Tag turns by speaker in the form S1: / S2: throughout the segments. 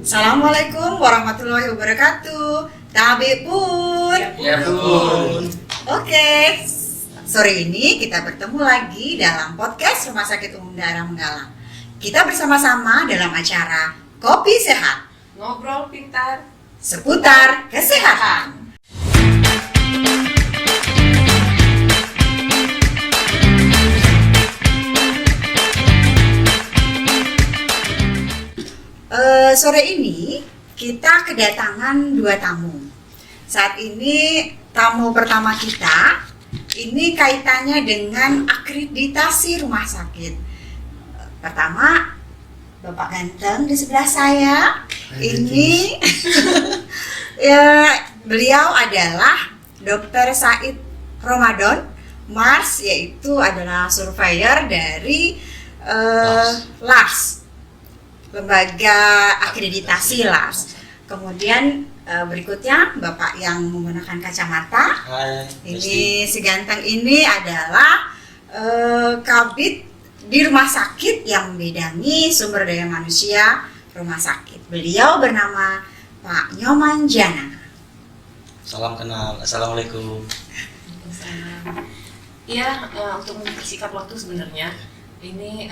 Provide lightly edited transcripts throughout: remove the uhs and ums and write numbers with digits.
S1: Assalamualaikum warahmatullahi wabarakatuh. Tabe Bun.
S2: Ya Bun.
S1: Oke, sore ini kita bertemu lagi dalam podcast Rumah Sakit Umum Daerah Menggalang. Kita bersama-sama dalam acara Kopi Sehat,
S3: Ngobrol pintar
S1: seputar kesehatan. Sore ini kita kedatangan dua tamu. Saat ini tamu pertama kita ini kaitannya dengan akreditasi rumah sakit. Pertama, Bapak ganteng di sebelah saya. Ini beliau adalah Dr. Said Ramadan Mars, yaitu adalah surveyor dari LARS, lembaga akreditasi LARS. Kemudian berikutnya Bapak yang menggunakan kacamata.
S2: Hai.
S1: Ini si ganteng ini adalah kabid di rumah sakit yang membidangi sumber daya manusia rumah sakit. Beliau bernama Pak Nyoman Jana.
S2: Salam kenal. Assalamualaikum.
S3: Ya, untuk mempersingkat waktu sebenarnya ini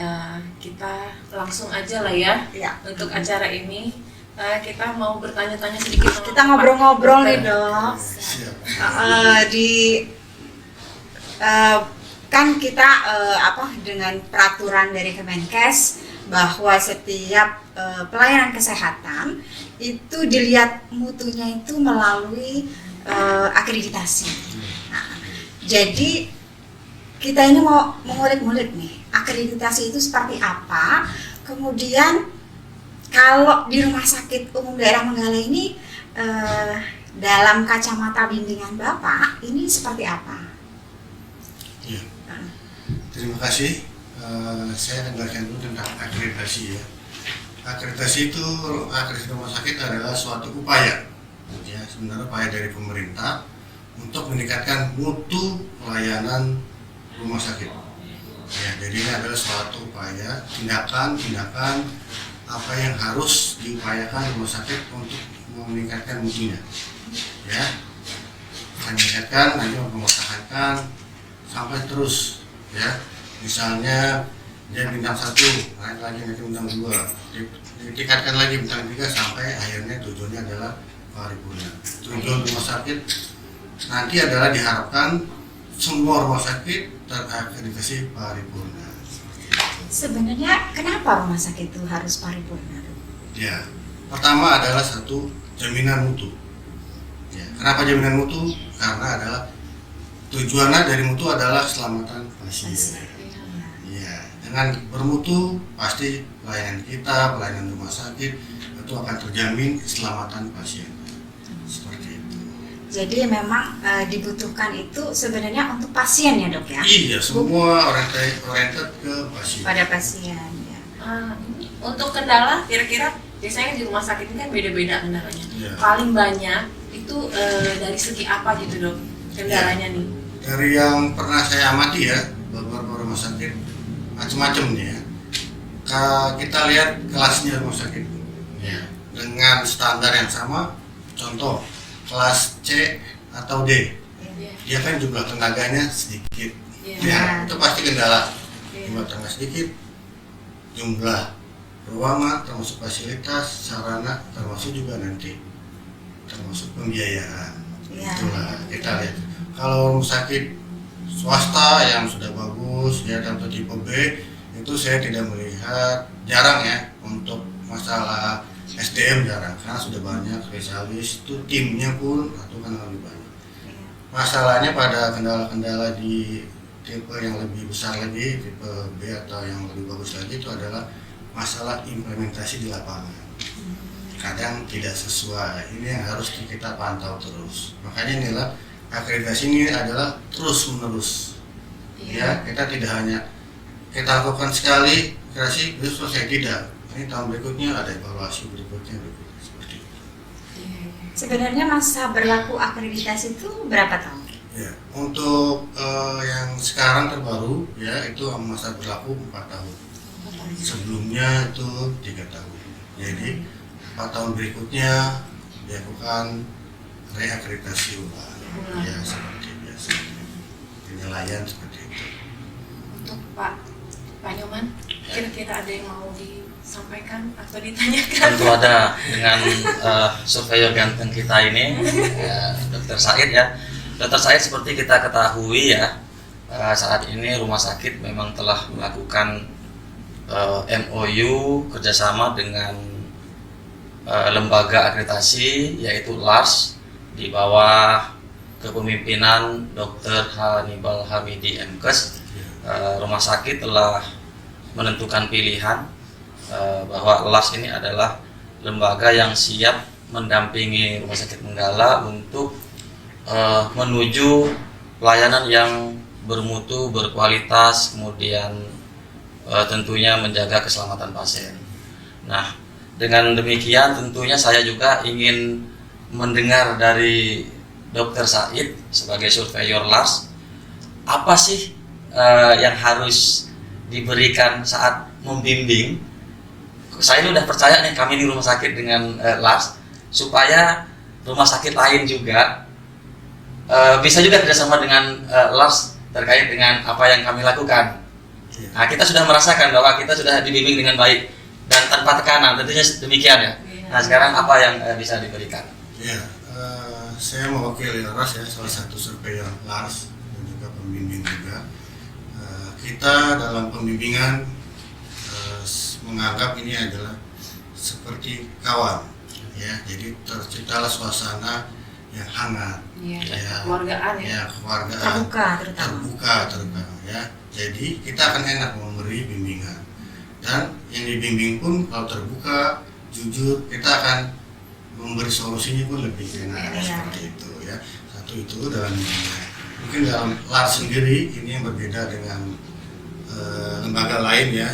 S3: kita langsung aja lah ya.
S1: Ya.
S3: Untuk acara ini kita mau bertanya-tanya sedikit sama
S1: Kita ngobrol-ngobrol nih
S3: Dokter.
S1: dok. Kan kita dengan peraturan dari Kemenkes bahwa setiap pelayanan kesehatan itu dilihat mutunya itu melalui akreditasi. Nah, jadi kita ini mau mengulik-ngulik nih, akreditasi itu seperti apa, kemudian kalau di Rumah Sakit Umum Daerah Menggalang ini dalam kacamata bimbingan Bapak ini seperti apa?
S4: Ya. Terima kasih. Saya akan jelaskan dulu tentang akreditasi ya. Akreditasi rumah sakit adalah suatu upaya, ya sebenarnya upaya dari pemerintah untuk meningkatkan mutu pelayanan rumah sakit. Ya, jadi ini adalah suatu upaya tindakan apa yang harus diupayakan rumah sakit untuk meningkatkan mutunya. Ya, meningkatkan, nanti mempertahankan sampai terus. Ya, misalnya dia bintang 1, naik lagi nanti bintang 2, ditingkatkan lagi bintang 3 sampai akhirnya tujuannya adalah paripurna. Tujuan rumah sakit nanti adalah diharapkan semua rumah sakit terakreditasi paripurna.
S1: Sebenarnya kenapa rumah sakit itu harus paripurna?
S4: Ya, pertama adalah satu jaminan mutu. Ya, kenapa jaminan mutu? Karena adalah tujuannya dari mutu adalah keselamatan pasien. Ya, dengan bermutu pasti pelayanan kita, pelayanan rumah sakit itu akan terjamin keselamatan pasien. Seperti itu.
S1: Jadi memang dibutuhkan itu sebenarnya untuk pasien ya dok ya?
S4: Iya, semua oriented ke pasien.
S1: Pada pasien ya.
S3: Untuk kendala kira-kira biasanya di rumah sakit ini kan beda-beda kendalanya.
S4: Ya.
S3: Paling banyak itu dari segi apa gitu dok kendalanya nih?
S4: Dari yang pernah saya amati ya, beberapa rumah sakit macam-macam nih ya. Kita lihat kelasnya rumah sakit ya, dengan standar yang sama. Contoh kelas C atau D,
S3: Iya.
S4: dia kan jumlah tenaganya sedikit.
S3: Iya.
S4: Ya, itu pasti kendala.
S3: Iya.
S4: Jumlah tenaga sedikit, jumlah ruangan, termasuk fasilitas, sarana, termasuk juga nanti termasuk pembiayaan.
S1: Iya.
S4: Itulah kita lihat. Kalau rumah sakit swasta yang sudah bagus ya atau tipe B itu saya tidak melihat, jarang ya untuk masalah SDM jarang karena sudah banyak spesialis, itu timnya pun atau kan lebih banyak. Masalahnya pada kendala-kendala di tipe yang lebih besar lagi, tipe B atau yang lebih bagus lagi itu adalah masalah implementasi di lapangan. Kadang tidak sesuai, ini yang harus kita pantau terus. Makanya inilah akreditasi ini adalah terus menerus. Ya, kita tidak hanya kita lakukan sekali akreditasi terus selesai, tidak. Ini tahun berikutnya ada evaluasi berikutnya seperti itu.
S1: Sebenarnya masa berlaku akreditasi itu berapa tahun?
S4: Ya, untuk yang sekarang terbaru ya itu masa berlaku 4 tahun. Sebelumnya itu 3 tahun. Jadi 4 tahun berikutnya dilakukan reakreditasi ulang. Ya, seperti biasa. Penilaian seperti itu.
S3: Untuk Pak Nyoman, kira-kira ada yang mau disampaikan atau ditanyakan?
S2: Tentu ada dengan surveyor ganteng kita ini, ya, Dr. Said ya. Dr. Said seperti kita ketahui ya, saat ini rumah sakit memang telah melakukan MOU kerjasama dengan lembaga akreditasi yaitu LARS di bawah kepemimpinan Dr. Hannibal Hamidi MKes. Rumah sakit telah menentukan pilihan bahwa LARS ini adalah lembaga yang siap mendampingi Rumah Sakit Menggala untuk menuju pelayanan yang bermutu, berkualitas, kemudian tentunya menjaga keselamatan pasien. Nah, dengan demikian tentunya saya juga ingin mendengar dari Dr. Said sebagai surveyor LARS, apa sih yang harus diberikan saat membimbing? Saya ini udah percaya nih, kami di rumah sakit dengan LARS, supaya rumah sakit lain juga bisa juga kerjasama dengan LARS terkait dengan apa yang kami lakukan. Nah, kita sudah merasakan bahwa kita sudah dibimbing dengan baik dan tanpa tekanan, tentunya demikian ya. Nah, sekarang apa yang bisa diberikan?
S4: Ya, saya mewakili LARS ya, salah satu surveyor LARS dan juga pembimbing juga. Kita dalam pembimbingan menganggap ini adalah seperti kawan, ya. Jadi terciptalah suasana yang hangat, ya,
S3: kekeluargaan ya.
S4: Ya, kekeluargaan terbuka ya. Jadi kita akan enak memberi bimbingan, dan yang dibimbing pun kalau terbuka, jujur, kita akan memberi solusinya pun lebih enak seperti itu ya. Satu itu dalam bimbingan. Mungkin dalam LARS sendiri ini yang berbeda dengan lembaga lain ya,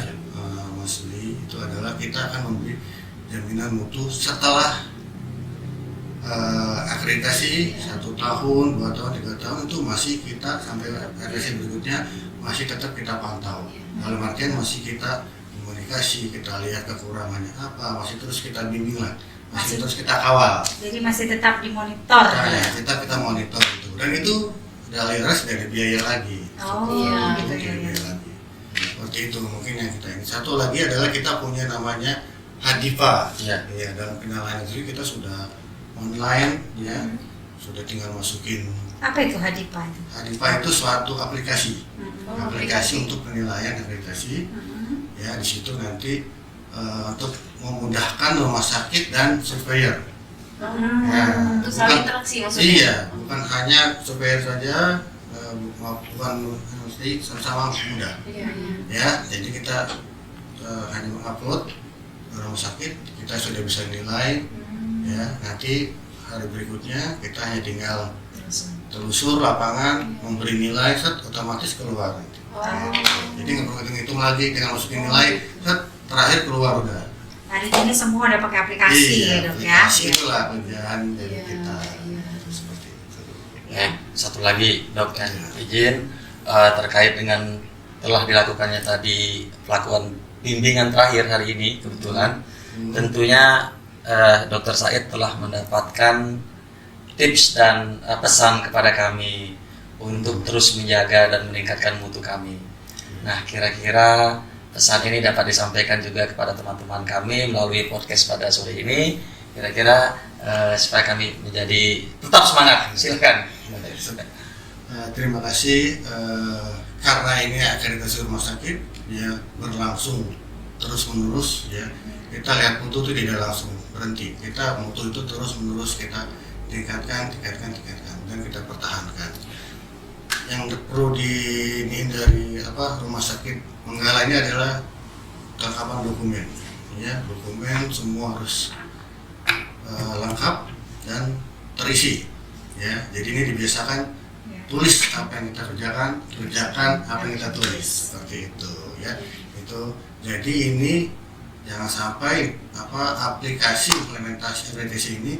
S4: Mas Lee, itu adalah kita akan memberi jaminan mutu setelah akreditasi 1 tahun, 2 tahun, 3 tahun itu masih kita sampai akreditasi berikutnya masih tetap kita pantau. Dalam artian masih kita komunikasi, kita lihat kekurangannya apa, masih terus kita bimbing lah, masih terus kita kawal.
S1: Jadi masih tetap dimonitor.
S4: Nah, ya, kita monitor itu, dan itu dari res dari biaya lagi.
S1: Oh,
S3: iya,
S1: gitu
S4: Dari
S1: ya.
S4: biaya lagi. Seperti itu mungkin yang kita ini. Satu lagi adalah kita punya namanya Hadipa.
S2: Ya.
S4: Ya, dalam penilaian itu kita sudah online ya, sudah tinggal masukin.
S1: Apa itu Hadipa?
S4: Hadipa itu suatu aplikasi,
S1: Mm-mm.
S4: aplikasi untuk penilaian akreditasi.
S1: Mm-mm.
S4: Ya, di situ nanti untuk memudahkan rumah sakit dan surveyor. Ya,
S3: Untuk saling interaksi maksudnya.
S4: Iya, bukan hanya surveyor saja, bukan mesti sama-sama mudah.
S3: Iya.
S4: Ya, jadi kita hanya mengupload ke rumah sakit, kita sudah bisa nilai. Ya, nanti hari berikutnya kita hanya tinggal telusur lapangan, memberi nilai, set otomatis keluar. Jadi nggak perlu hitung lagi, tinggal masukin nilai, set terakhir keluar udah.
S1: Hari ini semua udah pakai aplikasi ya dok ya.
S4: aplikasi itulah kerjaan dari
S3: Iya,
S4: kita.
S3: iya.
S4: Seperti itu.
S2: Ya, satu lagi dok ya,
S4: Ya.
S2: izin terkait dengan telah dilakukannya tadi pelakuan bimbingan terakhir hari ini kebetulan, tentunya Dr. Said telah mendapatkan tips dan pesan kepada kami untuk terus menjaga dan meningkatkan mutu kami. Nah, kira-kira pesan ini dapat disampaikan juga kepada teman-teman kami melalui podcast pada sore ini. Kira-kira supaya kami menjadi tetap semangat. Silakan.
S4: Terima kasih, karena ini akreditasi rumah sakit ya berlangsung terus menerus ya. Kita lihat mutu itu tidak langsung berhenti. Kita mutu itu terus menerus kita tingkatkan dan kita pertahankan. Yang perlu dari rumah sakit Menggala ini adalah kelengkapan dokumen. Ya, dokumen semua harus lengkap dan terisi. Ya, jadi ini dibiasakan tulis apa yang kita kerjakan apa yang kita tulis seperti itu ya. Itu jadi ini jangan sampai aplikasi implementasi akreditasi ini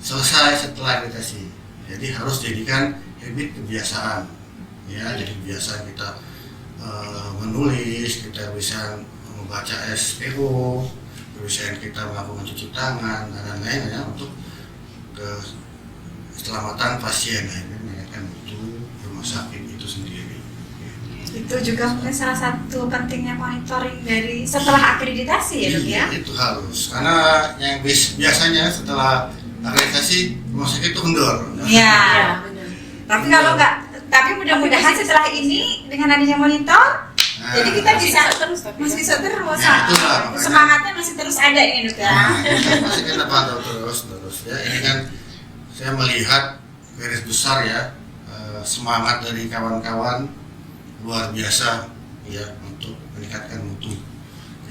S4: selesai setelah akreditasi. Jadi harus jadikan habit kebiasaan ya. Jadi biasa kita menulis, kita bisa membaca SPO kebiasaan kita melakukan cuci tangan dan lain-lain ya, untuk keselamatan pasien. Nah, ini menanyakan mutu rumah sakit itu sendiri.
S1: Itu juga mungkin salah satu pentingnya monitoring dari setelah akreditasi ya dok ya?
S4: Iya, itu harus, karena yang biasanya setelah akreditasi rumah sakit itu kendor.
S1: Iya.
S3: Ya, benar.
S1: Tapi kalau nggak, tapi mudah-mudahan setelah ini dengan adanya monitor,
S4: Nah,
S1: jadi kita
S3: Masih
S1: bisa
S3: terus tapi
S1: masih bisa terus.
S4: Nah, itulah, makanya.
S1: Semangatnya masih terus ada ini dok ya.
S4: Masih kita pantau terus ya. Ini kan saya melihat garis besar ya, semangat dari kawan-kawan luar biasa ya untuk meningkatkan mutu.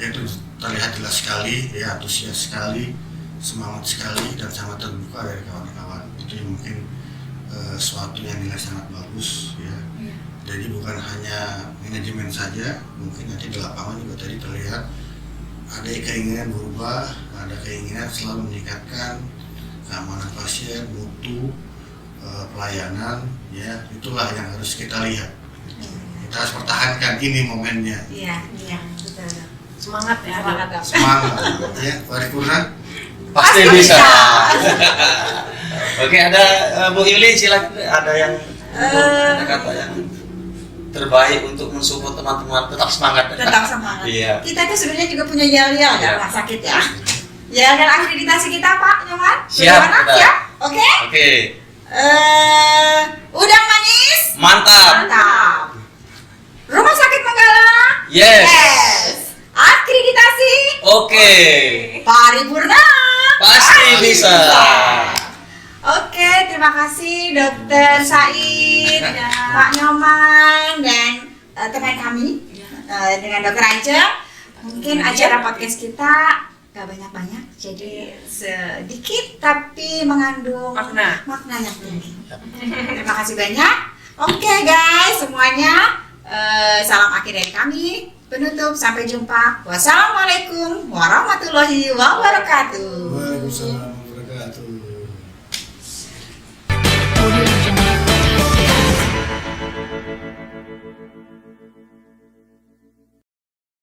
S4: Itu terlihat jelas sekali ya, antusias sekali, semangat sekali, dan sangat terbuka dari kawan-kawan. Itu yang mungkin suatu yang nilai sangat bagus ya.
S3: Iya.
S4: Jadi bukan hanya manajemen saja, mungkin nanti di lapangan juga tadi terlihat ada keinginan berubah, ada keinginan selalu meningkatkan keamanan pasien, mutu, pelayanan, ya itulah yang harus kita lihat. Kita harus pertahankan, ini momennya.
S1: Iya, iya, betul.
S3: Semangat ya.
S1: Semangat, Dok.
S4: Semangat, ya, paripurna.
S2: Pasti bisa. Oke, ada Bu Yuli, silakan, ada yang ada kata yang terbaik untuk mensupport teman-teman tetap semangat.
S1: Tetap semangat.
S2: Iya.
S1: Kita itu sebenarnya juga punya yel-yel ya
S2: Iya.
S1: rumah sakit ya. Ya, dan akreditasi kita Pak Nyoman.
S2: Siap,
S1: Bagaimana?
S2: kita.
S1: Siap? Oke.
S2: Oke,
S1: Udang manis.
S2: mantap.
S1: Mantap. Rumah sakit Manggala.
S2: Yes.
S1: Akreditasi.
S2: Oke,
S1: Paripurna.
S2: pasti bisa.
S1: Oke, terima kasih Dokter Said, Pak Nyoman, dan teman kami dengan Dokter Ajeng. Mungkin acara podcast kita gak banyak-banyak, jadi sedikit tapi mengandung
S3: Makna.
S1: makna yang tinggi. Terima kasih banyak. Oke guys, semuanya salam akhir dari kami. Penutup, sampai jumpa. Wassalamualaikum warahmatullahi wabarakatuh.
S4: Waalaikumsalam.